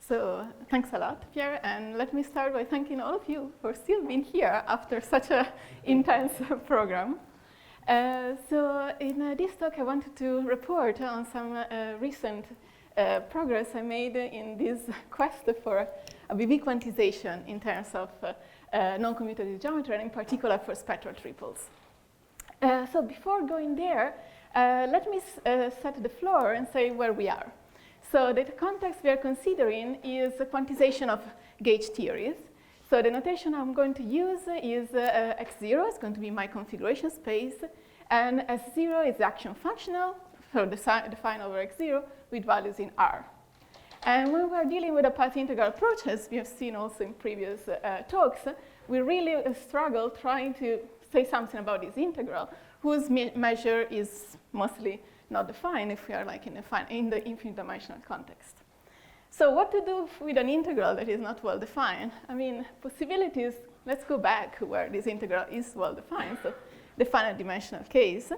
So thanks a lot, Pierre, and let me start by thanking all of you for still being here after such an intense program. So in this talk, I wanted to report on some recent progress I made in this quest for a BB quantization in terms of non-commutative geometry, and in particular for spectral triples. So before going there, let me set the floor and say where we are. So the context we are considering is a quantization of gauge theories. So the notation I'm going to use is x0 is going to be my configuration space, and s0 is the action functional, so defined over x0 with values in R. And when we're dealing with the path integral approaches, we have seen also in previous talks, we really struggle trying to say something about this integral, whose measure is mostly not defined if we are like in the infinite dimensional context. So what to do with an integral that is not well defined? I mean, possibilities, let's go back where this integral is well defined, so the finite dimensional case.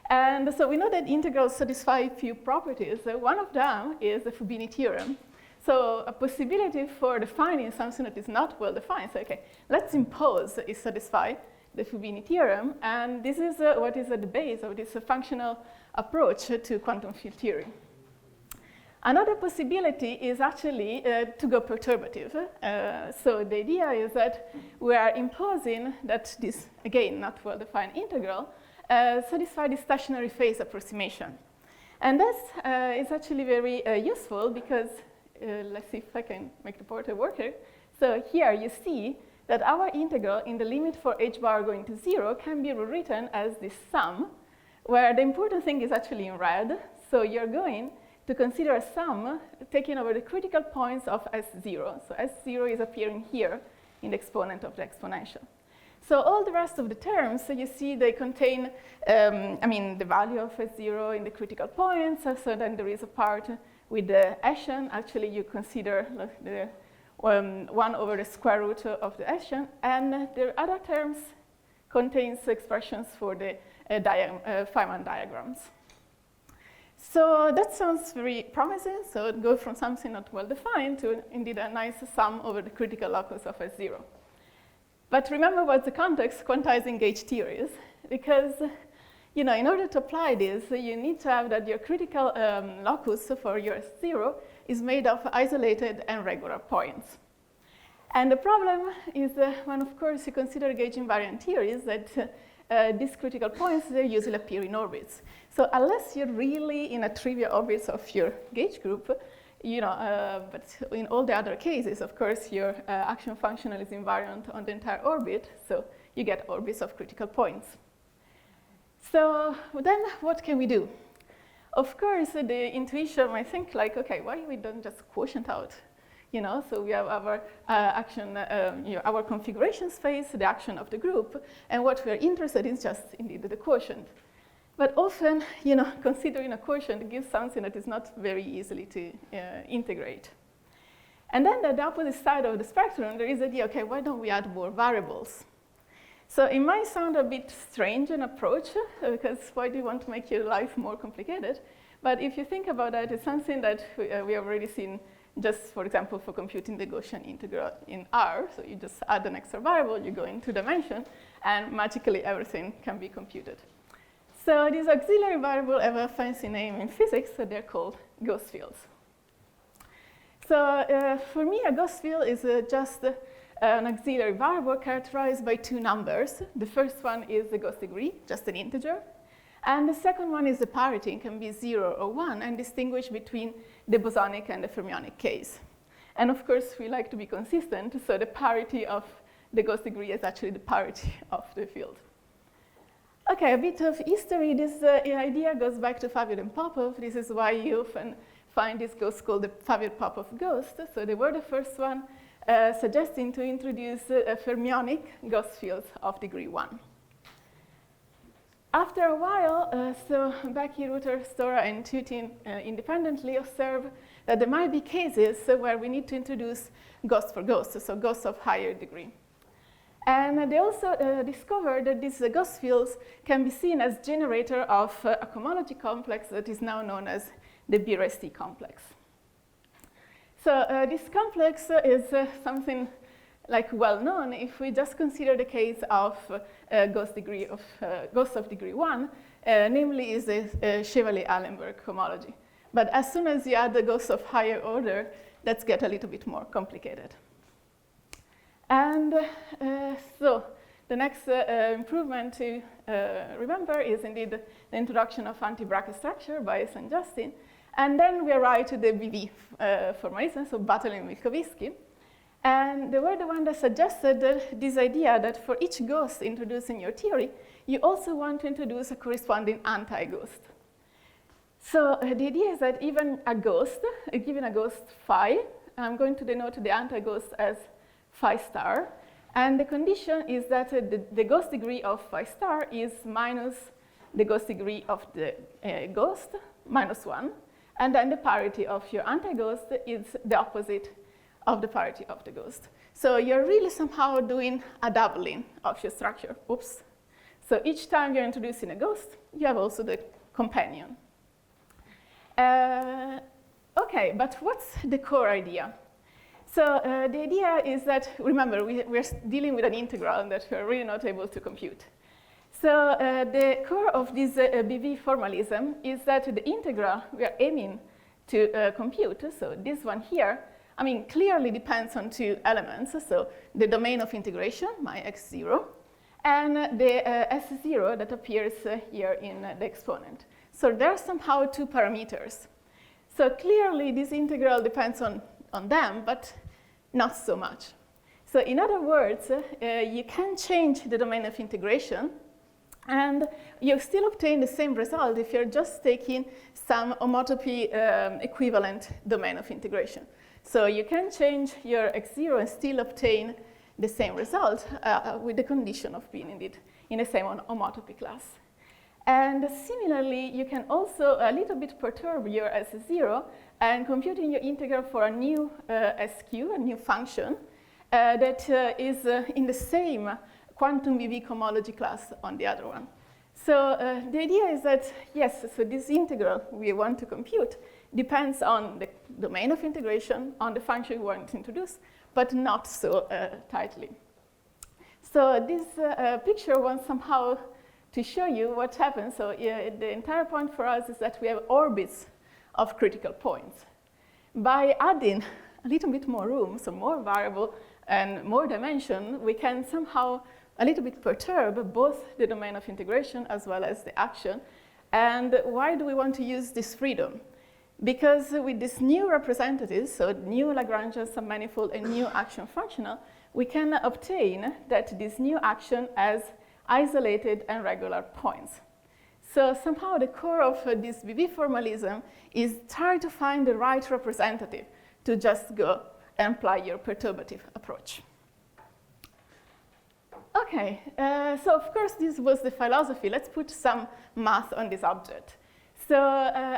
And so we know that integrals satisfy a few properties. One of them is the Fubini theorem. So a possibility for defining something that is not well defined. So okay, let's impose it satisfy the Fubini theorem, and this is what is at the base of this functional approach to quantum field theory. Another possibility is actually to go perturbative. So the idea is that we are imposing that this, again, not well-defined integral, satisfy the stationary phase approximation. And that is actually very useful because, let's see if I can make the pointer work here. So here you see that our integral in the limit for h bar going to 0 can be rewritten as this sum, where the important thing is actually in red. So you're going to consider a sum taking over the critical points of S0. So S0 is appearing here in the exponent of the exponential. So all the rest of the terms, so you see they contain, the value of S0 in the critical points. So then there is a part with the Hessian. Actually, you consider the 1 over the square root of the Hessian. And the other terms contains expressions for the Feynman diagrams. So that sounds very promising. So it goes from something not well defined to indeed a nice sum over the critical locus of S0. But remember what's the context quantizing gauge theories, because in order to apply this, you need to have that your critical locus for your S0 is made of isolated and regular points. And the problem is when, of course, you consider gauge invariant theories that these critical points, they usually appear in orbits. So unless you're really in a trivial orbits of your gauge group, but in all the other cases, of course, your action functional is invariant on the entire orbit, so you get orbits of critical points. So then what can we do? Of course, the intuition might think like, okay, why we don't just quotient out? So we have our action, our configuration space, the action of the group, and what we're interested in is just indeed the quotient. But often, considering a quotient gives something that is not very easily to integrate. And then at the opposite side of the spectrum, there is the idea, okay, why don't we add more variables? So it might sound a bit strange an approach, because why do you want to make your life more complicated? But if you think about that, it's something that we have already seen just, for example, for computing the Gaussian integral in R. So you just add an extra variable, you go into dimension, and magically everything can be computed. So these auxiliary variables have a fancy name in physics, so they're called ghost fields. So for me, a ghost field is just an auxiliary variable characterized by two numbers. The first one is the ghost degree, just an integer. And the second one is the parity. It can be 0 or 1, and distinguish between the bosonic and the fermionic case. And of course, we like to be consistent, so the parity of the ghost degree is actually the parity of the field. Okay, a bit of history. This idea goes back to Favier and Popov. This is why you often find this ghost called the Favier-Popov ghost. So they were the first one suggesting to introduce fermionic ghost fields of degree 1. After a while, so Becky, Ruther, Stora, and Tutin independently observed that there might be cases where we need to introduce ghosts for ghosts, so ghosts of higher degree. And they also discovered that these ghost fields can be seen as generator of a cohomology complex that is now known as the B-T complex. So this complex is something like well known if we just consider the case of ghost of degree 1, namely is the Chevalier-Allenberg homology. But as soon as you add the ghosts of higher order, that's get a little bit more complicated. And so the next improvement to remember is indeed the introduction of anti-Braque structure by St. Justin. And then we arrive to the BV formalism, so Bartoli and Milkovitsky. And they were the one that suggested this idea that for each ghost introduced in your theory, you also want to introduce a corresponding anti-ghost. So the idea is that even a ghost, given a ghost phi, I'm going to denote the anti-ghost as phi star. And the condition is that the ghost degree of phi star is minus the ghost degree of the ghost, minus 1. And then the parity of your anti-ghost is the opposite of the parity of the ghost. So you're really somehow doing a doubling of your structure. Oops. So each time you're introducing a ghost, you have also the companion. Okay, but what's the core idea? So the idea is that, remember, we're dealing with an integral that we're really not able to compute. So the core of this BV formalism is that the integral we are aiming to compute, so this one here, I mean, clearly depends on two elements. So the domain of integration, my x0, and the s0 that appears here in the exponent. So there are somehow two parameters. So clearly this integral depends on them, but not so much. So in other words, you can change the domain of integration, and you still obtain the same result if you're just taking some homotopy equivalent domain of integration. So you can change your x0 and still obtain the same result with the condition of being indeed in the same homotopy class. And similarly, you can also a little bit perturb your S0 and computing your integral for a new SQ, a new function, that is in the same quantum BV cohomology class on the other one. So the idea is that, yes, so this integral we want to compute depends on the domain of integration, on the function we want to introduce, but not so tightly. So this picture wants somehow to show you what happens. So the entire point for us is that we have orbits of critical points. By adding a little bit more room, so more variable and more dimension, we can somehow a little bit perturb both the domain of integration as well as the action. And why do we want to use this freedom? Because with these new representatives, so new Lagrangian submanifold and new action functional, we can obtain that this new action has isolated and regular points. So somehow the core of this BV formalism is try to find the right representative to just go and apply your perturbative approach. Okay, so of course this was the philosophy. Let's put some math on this object. So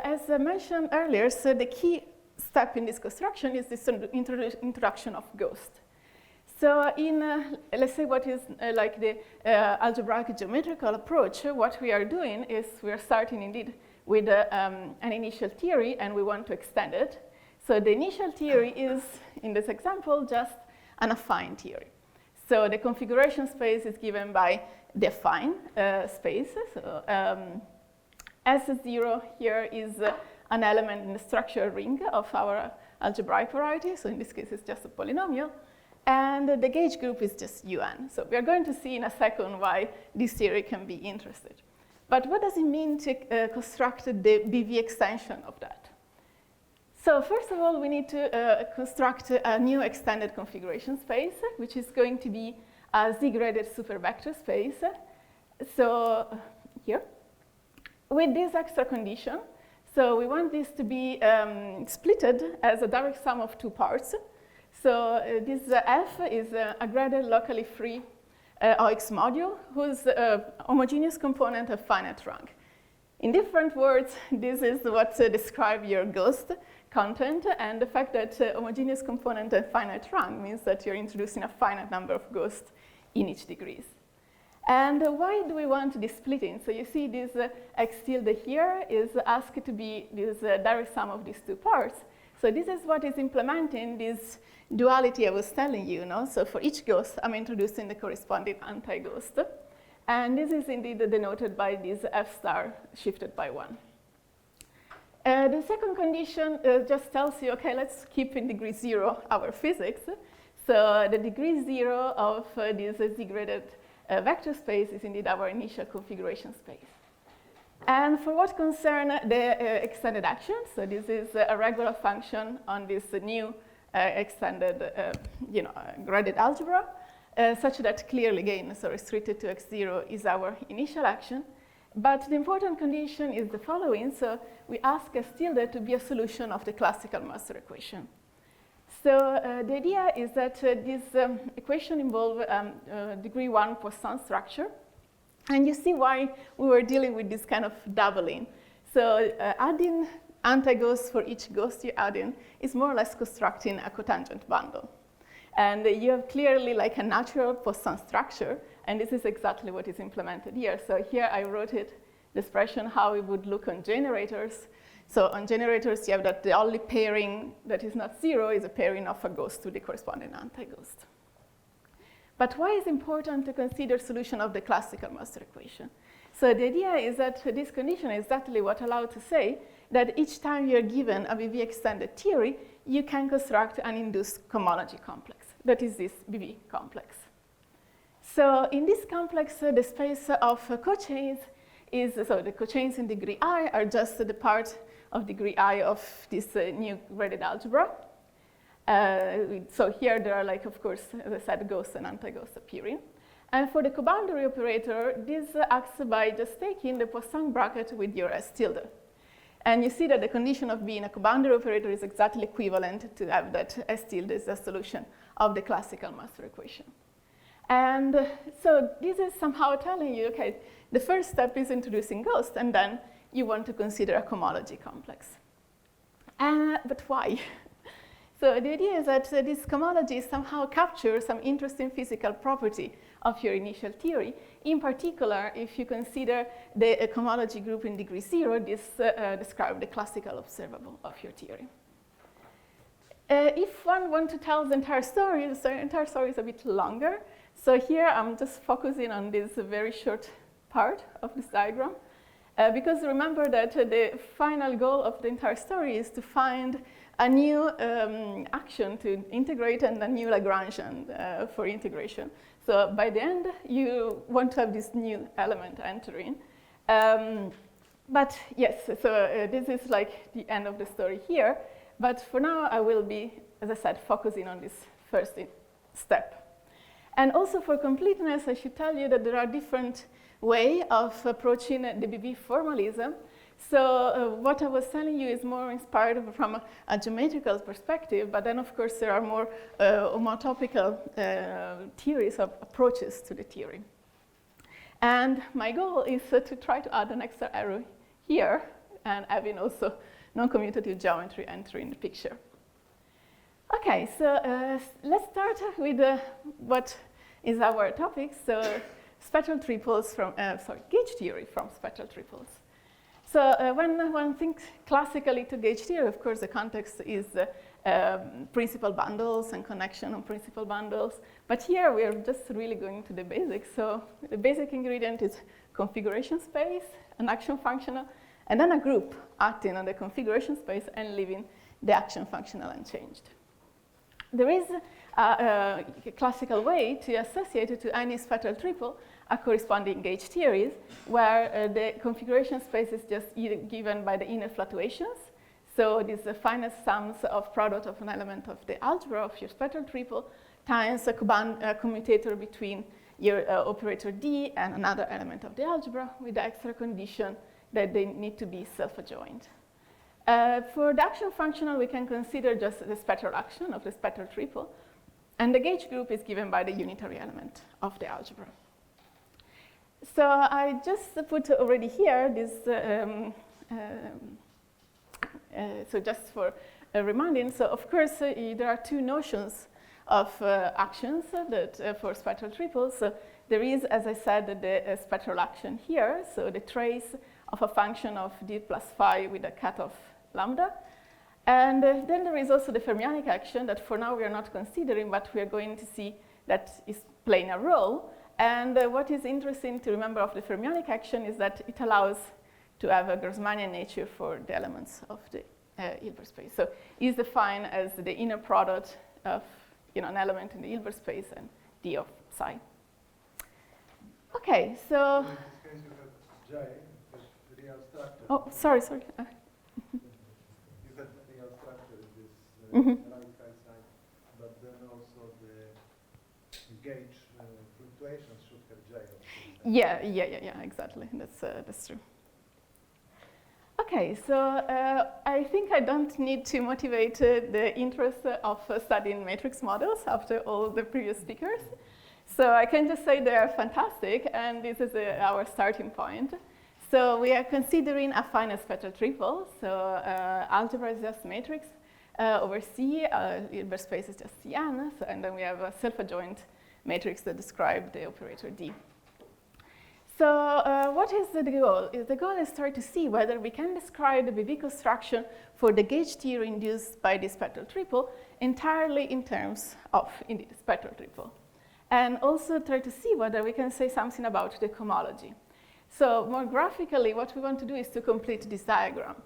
as I mentioned earlier, so the key step in this construction is this introduction of ghost. So in, let's say what is like the algebraic geometrical approach, what we are doing is we are starting indeed with an initial theory and we want to extend it. So the initial theory is, in this example, just an affine theory. So the configuration space is given by the affine space. So S0 here is an element in the structure ring of our algebraic variety. So in this case, it's just a polynomial. And the gauge group is just UN. So we are going to see in a second why this theory can be interested. But what does it mean to construct the BV extension of that? So first of all, we need to construct a new extended configuration space, which is going to be a Z-graded supervector space. So here, with this extra condition, so we want this to be splitted as a direct sum of two parts. So this F is a graded locally free OX module whose homogeneous component of finite rank. In different words, this is what describes your ghost content, and the fact that homogeneous component of finite rank means that you're introducing a finite number of ghosts in each degrees. And why do we want this splitting? So you see this X tilde here is asked to be this direct sum of these two parts. So this is what is implementing this duality I was telling you, no? So for each ghost, I'm introducing the corresponding anti-ghost. And this is indeed denoted by this F star shifted by 1. The second condition just tells you, okay, let's keep in degree 0 our physics. So the degree 0 of this Z-graded vector space is indeed our initial configuration space. And for what concern the extended action, so this is a regular function on this new extended graded algebra, such that clearly, again, so restricted to x0 is our initial action. But the important condition is the following. So we ask S tilde to be a solution of the classical master equation. So the idea is that this equation involves degree 1 Poisson structure. And you see why we were dealing with this kind of doubling. So adding anti-ghosts for each ghost you add in is more or less constructing a cotangent bundle. And you have clearly like a natural Poisson structure, and this is exactly what is implemented here. So here I wrote it, the expression how it would look on generators. So on generators, you have that the only pairing that is not 0 is a pairing of a ghost to the corresponding anti-ghost. But why is it important to consider solution of the classical master equation? So the idea is that this condition is exactly what allows to say that each time you're given a BV extended theory, you can construct an induced cohomology complex. That is this BV complex. So in this complex, the space of cochains is, so the cochains in degree I are just the part of degree I of this new graded algebra. So here there are, like, of course, as I said, ghosts and anti-ghosts appearing. And for the coboundary operator, this acts by just taking the Poisson bracket with your S tilde. And you see that the condition of being a coboundary operator is exactly equivalent to have that S tilde is the solution of the classical master equation. And so this is somehow telling you, okay, the first step is introducing ghosts, and then you want to consider a cohomology complex. But why? So the idea is that this cohomology somehow captures some interesting physical property of your initial theory. In particular, if you consider the cohomology group in degree 0, this describes the classical observable of your theory. If one wants to tell the entire story is a bit longer. So here I'm just focusing on this very short part of this diagram. Because remember that the final goal of the entire story is to find a new action to integrate and a new Lagrangian for integration. So by the end, you want to have this new element entering. But yes, so this is like the end of the story here. But for now, I will be, as I said, focusing on this first step. And also for completeness, I should tell you that there are different ways of approaching the BV formalism. So what I was telling you is more inspired from a geometrical perspective, but then of course there are more homotopical theories of approaches to the theory. And my goal is to try to add an extra arrow here, and having also non-commutative geometry entering the picture. Okay, so let's start with what is our topic. So spectral triples from, gauge theory from spectral triples. So when one thinks classically to gauge theory, of course, the context is principal bundles and connection on principal bundles. But here we are just really going to the basics. So the basic ingredient is configuration space, an action functional, and then a group acting on the configuration space and leaving the action functional unchanged. There is a classical way to associate it to any spectral triple a corresponding gauge theories, where the configuration space is just given by the inner fluctuations. So this is the finest sums of product of an element of the algebra of your spectral triple times a commutator between your operator D and another element of the algebra with the extra condition that they need to be self-adjoint. For the action functional, we can consider just the spectral action of the spectral triple, and the gauge group is given by the unitary element of the algebra. So I just put already here this, so just for reminding, so of course there are two notions of actions that for spectral triples. So there is, as I said, the spectral action here, so the trace of a function of d plus phi with a cutoff lambda. And then there is also the fermionic action that for now we are not considering, but we are going to see that is playing a role. And what is interesting to remember of the fermionic action is that it allows to have a Grassmannian nature for the elements of the Hilbert space. So it's defined as the inner product of an element in the Hilbert space and d of psi. Okay, so. In this case, you have J, the real structure. Oh, sorry. You have the real structure in this right-hand side, but then also the gauge fluctuations should have J. Yeah, exactly. That's true. Okay, so I think I don't need to motivate the interest of studying matrix models after all the previous speakers. So I can just say they are fantastic, and this is our starting point. So we are considering a finite spectral triple. So algebra is just matrix over C, Hilbert space is just Cn, and then we have a self-adjoint matrix that describes the operator D. So what is the goal? The goal is try to see whether we can describe the BV construction for the gauge theory induced by the spectral triple entirely in terms of indeed spectral triple. And also try to see whether we can say something about the cohomology. So more graphically, what we want to do is to complete this diagram.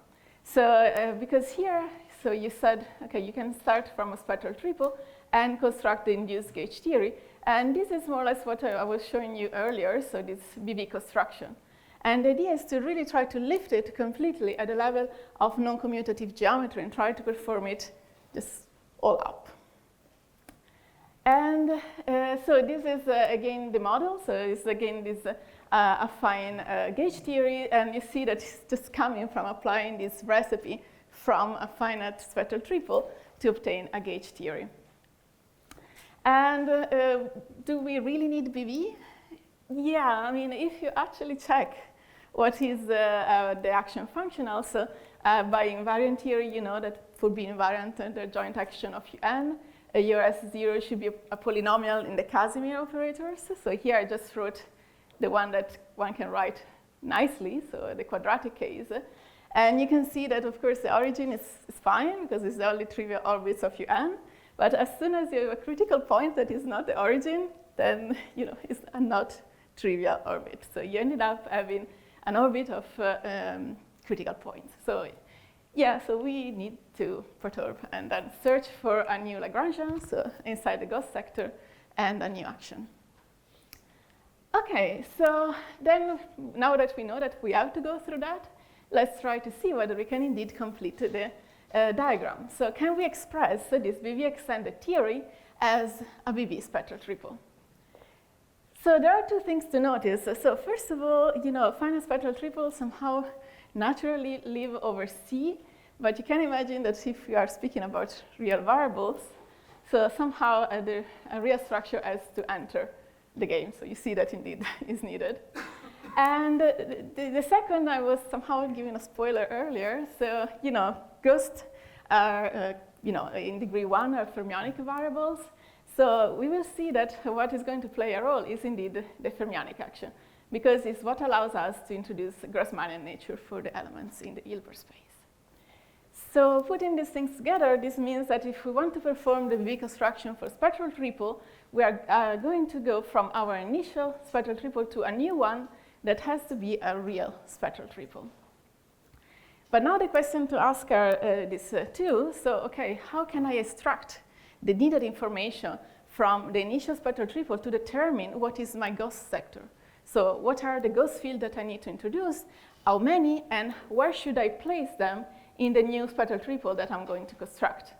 So because here, so you said, okay, you can start from a spectral triple and construct the induced gauge theory. And this is more or less what I was showing you earlier, so this BV construction. And the idea is to really try to lift it completely at the level of non-commutative geometry and try to perform it just all up. And so this is, again, the model. So it's, again, this affine gauge theory. And you see that it's just coming from applying this recipe from a finite spectral triple to obtain a gauge theory. And do we really need BV? Yeah, I mean, if you actually check what is the action function also, by invariant theory, you know that for being invariant, the joint action of un, your S0 should be a polynomial in the Casimir operators. So here I just wrote the one that one can write nicely, so the quadratic case. And you can see that, of course, the origin is fine because it's the only trivial orbits of un. But as soon as you have a critical point that is not the origin, then it's a not trivial orbit. So you ended up having an orbit of critical points. So yeah, so we need to perturb and then search for a new Lagrangian, so inside the ghost sector, and a new action. Okay, so then now that we know that we have to go through that, let's try to see whether we can indeed complete the diagram. So can we express this BV extended theory as a BV spectral triple? So there are two things to notice. So first of all, finite spectral triples somehow naturally live over C, but you can imagine that if we are speaking about real variables, so somehow a real structure has to enter the game. So you see that indeed is needed. And the second, I was somehow giving a spoiler earlier. So, ghosts are, in degree 1 are fermionic variables. So we will see that what is going to play a role is indeed the fermionic action, because it's what allows us to introduce Grassmannian nature for the elements in the Hilbert space. So putting these things together, this means that if we want to perform the BV construction for spectral triple, we are going to go from our initial spectral triple to a new one that has to be a real spectral triple. But now the question to ask are these two. So, okay, how can I extract the needed information from the initial spectral triple to determine what is my ghost sector? So what are the ghost fields that I need to introduce, how many, and where should I place them in the new spectral triple that I'm going to construct?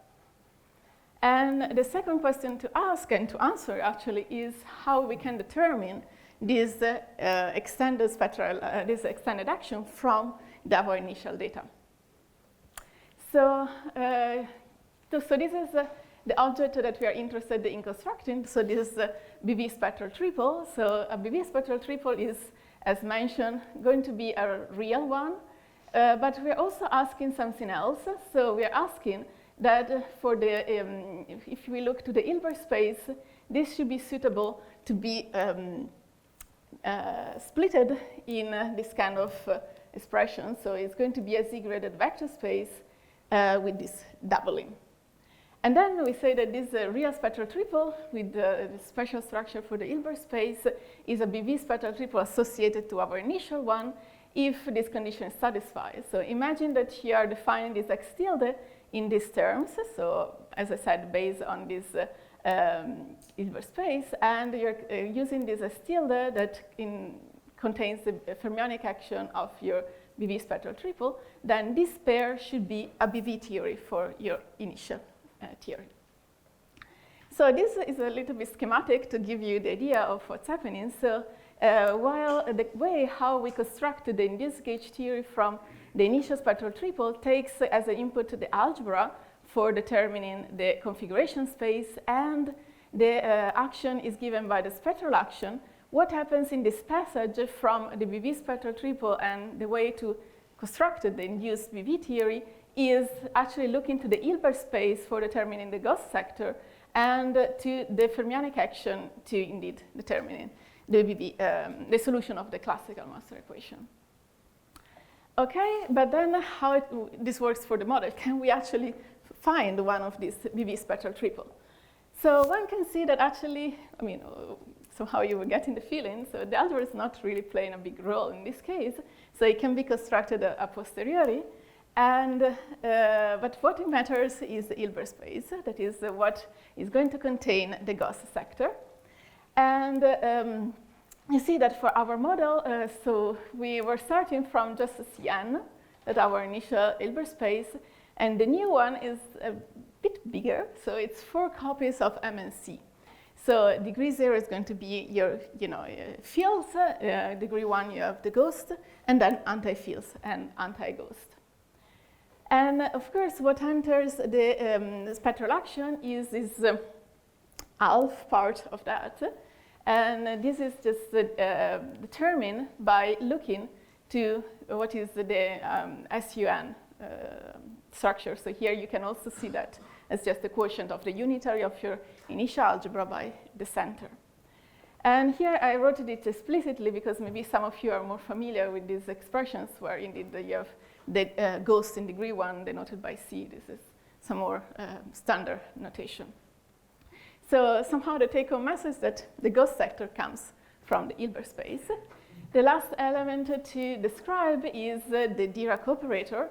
And the second question to ask and to answer actually is how we can determine this extended spectral, this extended action from our initial data. So, so this is the object that we are interested in constructing. So this is a BV spectral triple. So a BV spectral triple is, as mentioned, going to be a real one. But we're also asking something else. So we're asking that for the, if we look to the Hilbert space, this should be suitable to be splitted in this kind of expression. So it's going to be a Z-graded vector space with this doubling. And then we say that this real spectral triple with the special structure for the Hilbert space is a BV spectral triple associated to our initial one if this condition is satisfied. So imagine that you are defining this X tilde in these terms. So as I said, based on this Hilbert space, and you're using this X tilde that contains the fermionic action of your BV spectral triple, then this pair should be a BV theory for your initial theory. So this is a little bit schematic to give you the idea of what's happening. So while the way how we constructed the induced gauge theory from the initial spectral triple takes as an input the algebra for determining the configuration space, and the action is given by the spectral action, what happens in this passage from the BV spectral triple and the way to construct the induced BV theory is actually looking to the Hilbert space for determining the Gauss sector and to the fermionic action to indeed determining the BV, the solution of the classical master equation. Okay, but then how this works for the model? Can we actually find one of these BV spectral triple? So one can see that actually, I mean, somehow you were getting the feeling, so the algebra is not really playing a big role in this case, so it can be constructed a posteriori. And, but what matters is the Hilbert space, that is what is going to contain the Gauss sector. And you see that for our model, so we were starting from just Cn, that our initial Hilbert space, and the new one is a bit bigger, so it's 4 copies of M and C. So degree 0 is going to be your, fields, degree 1 you have the ghost, and then anti-fields and anti-ghost. And of course, what enters the spectral action is this half part of that. And this is just determined by looking to what is the SUN structure. So here you can also see that as just the quotient of the unitary of your initial algebra by the center. And here I wrote it explicitly because maybe some of you are more familiar with these expressions where indeed you have the ghost in degree 1 denoted by C. This is some more standard notation. So somehow the take-home message that the Gauss sector comes from the Hilbert space. The last element to describe is the Dirac operator.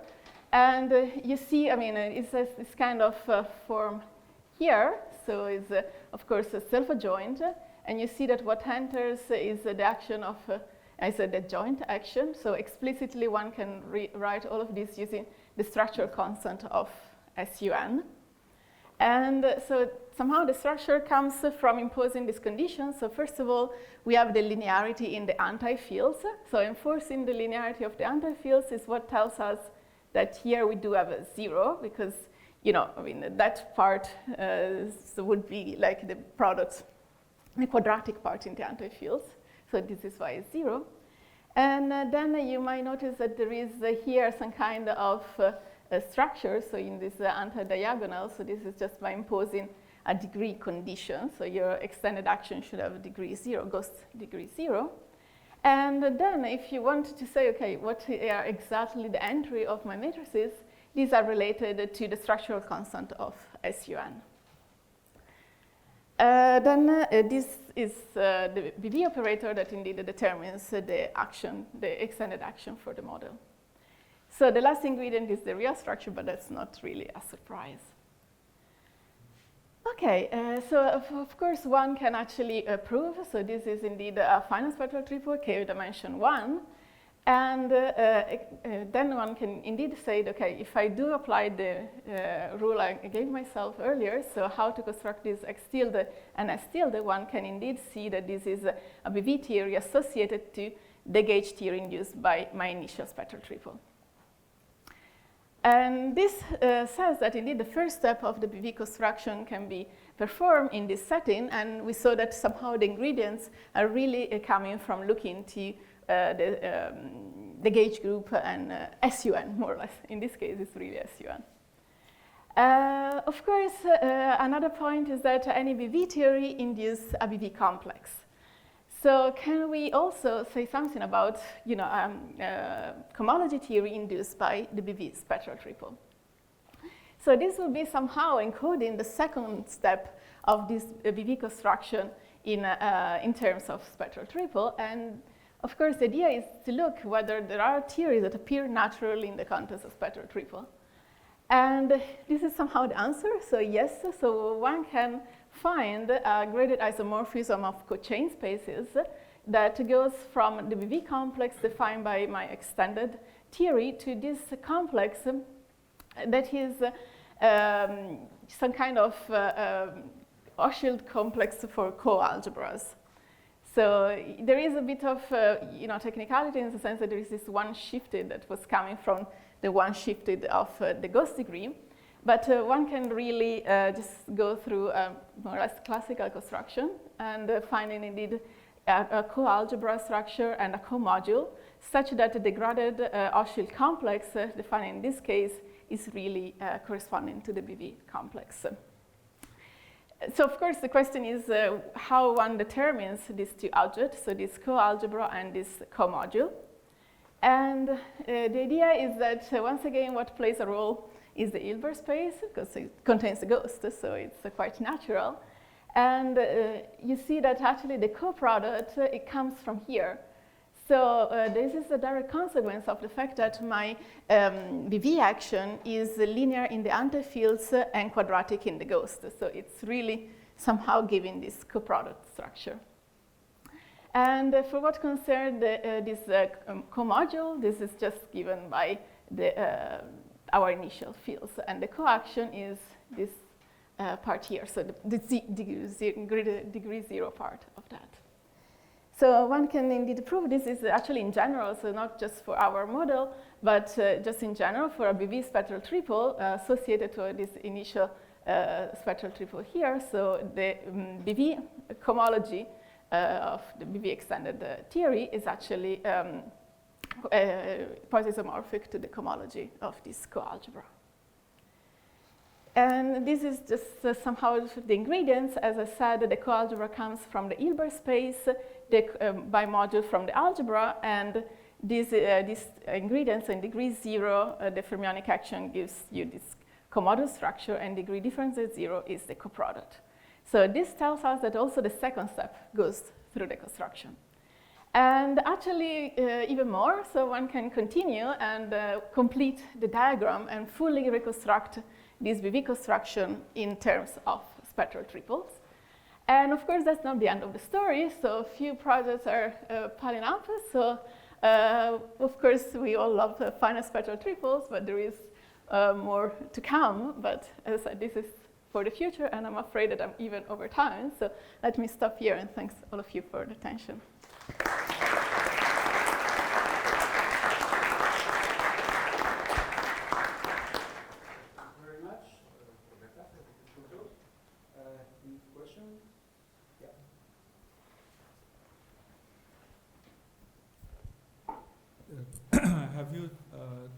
And you see, I mean, it's this kind of form here. So it's, of course, a self-adjoint. And you see that what enters is the action of I said the joint action, so explicitly one can write all of this using the structural constant of SUN. And so somehow the structure comes from imposing these conditions. So first of all, we have the linearity in the anti-fields. So enforcing the linearity of the anti-fields is what tells us that here we do have a 0 because, I mean, that part would be like the product, the quadratic part in the anti-fields. So this is why it's 0. And then you might notice that there is here some kind of structure. So in this anti-diagonal, so this is just by imposing a degree condition. So your extended action should have a degree 0, Gauss degree 0. And then if you want to say, okay, what are exactly the entry of my matrices, these are related to the structural constant of SUN. Then this is the BV operator that indeed determines the action, the extended action for the model. So the last ingredient is the real structure, but that's not really a surprise. Okay, so of course one can actually prove, so this is indeed a finite spectral triple, K dimension 1. And then one can indeed say, okay, if I do apply the rule I gave myself earlier, so how to construct this X tilde and S tilde, one can indeed see that this is a BV theory associated to the gauge theory induced by my initial spectral triple. And this says that indeed the first step of the BV construction can be performed in this setting, and we saw that somehow the ingredients are really coming from looking to the gauge group and SUN, more or less. In this case, it's really SUN. Of course, another point is that any BV theory induces a BV complex. So can we also say something about, cohomology theory induced by the BV spectral triple? So this will be somehow encoding the second step of this BV construction in terms of spectral triple. And of course, the idea is to look whether there are theories that appear naturally in the context of spectral triple. And this is somehow the answer. So yes, so one can find a graded isomorphism of cochain spaces that goes from the BV complex defined by my extended theory to this complex that is some kind of Hochschild complex for co-algebras. So there is a bit of technicality in the sense that there is this one shifted that was coming from the one shifted of the Gauss degree. But one can really just go through a more or less classical construction and finding indeed a co-algebra structure and a co-module such that the degraded Hochschild complex defined in this case is really corresponding to the BV complex. So of course the question is how one determines these two objects, so this co-algebra and this co-module. And the idea is that once again what plays a role is the Hilbert space because it contains the ghost, so it's quite natural. And you see that actually the co-product, it comes from here. So this is a direct consequence of the fact that my BV action is linear in the antifields and quadratic in the ghost. So it's really somehow giving this co-product structure. And for what concerns this co-module, this is just given by our initial fields. And the co-action is this part here, so the degree zero part of that. So one can indeed prove this is actually in general, so not just for our model, but just in general for a BV spectral triple associated to this initial spectral triple here. So the BV cohomology of the BV extended theory is actually quasi-isomorphic to the cohomology of this co-algebra. And this is just somehow the ingredients. As I said, the co-algebra comes from the Hilbert space, the bimodule from the algebra, and these ingredients in degree zero, the fermionic action gives you this comodal structure, and degree difference at zero is the coproduct. So this tells us that also the second step goes through the construction. And actually, even more, so one can continue and complete the diagram and fully reconstruct this BV construction in terms of spectral triples. And of course, that's not the end of the story. So a few projects are piling up. So of course, we all love finite spectral triples, but there is more to come. But as I said, this is for the future, and I'm afraid that I'm even over time. So let me stop here, and thanks all of you for the attention. Have you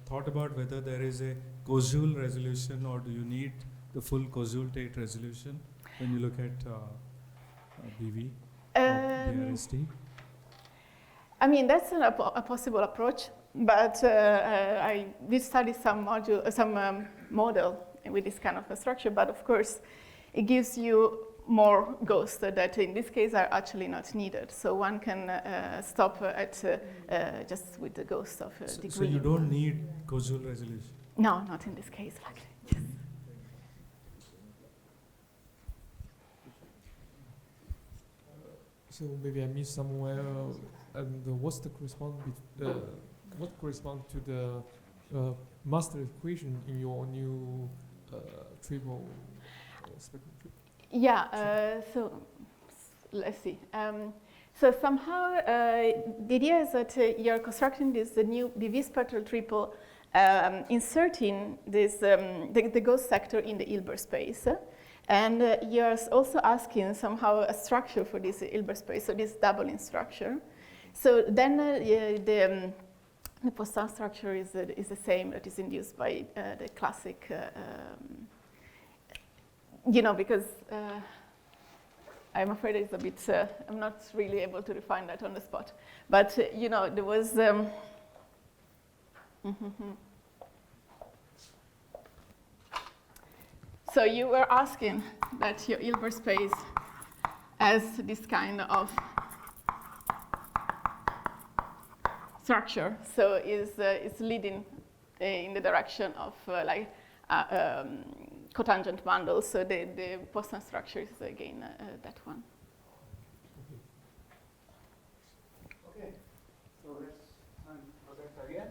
thought about whether there is a Koszul resolution, or do you need the full Koszul-Tate resolution when you look at BV or BRST? I mean, that's a possible approach, but I did study some model with this kind of construction, but of course, it gives you more ghosts that in this case are actually not needed. So one can stop at just with the ghost of degree. So you don't need Koszul resolution? No, not in this case, luckily. Yes. So maybe I missed somewhere, and what's the what corresponds to the master equation in your new triple spectrum? Yeah, so let's see. So somehow the idea is that you're constructing this new BV spectral triple, inserting this the ghost sector in the Hilbert space, and you're also asking somehow a structure for this Hilbert space, so this doubling structure. So then the Poisson structure is the same that is induced by the classic. Because I'm afraid it's a bit, I'm not really able to define that on the spot. But, there was, So you were asking that your Hilbert space has this kind of structure, so it's leading in the direction of cotangent bundles. So the Poisson structure is again that one. Okay, so let's thank Roberta again.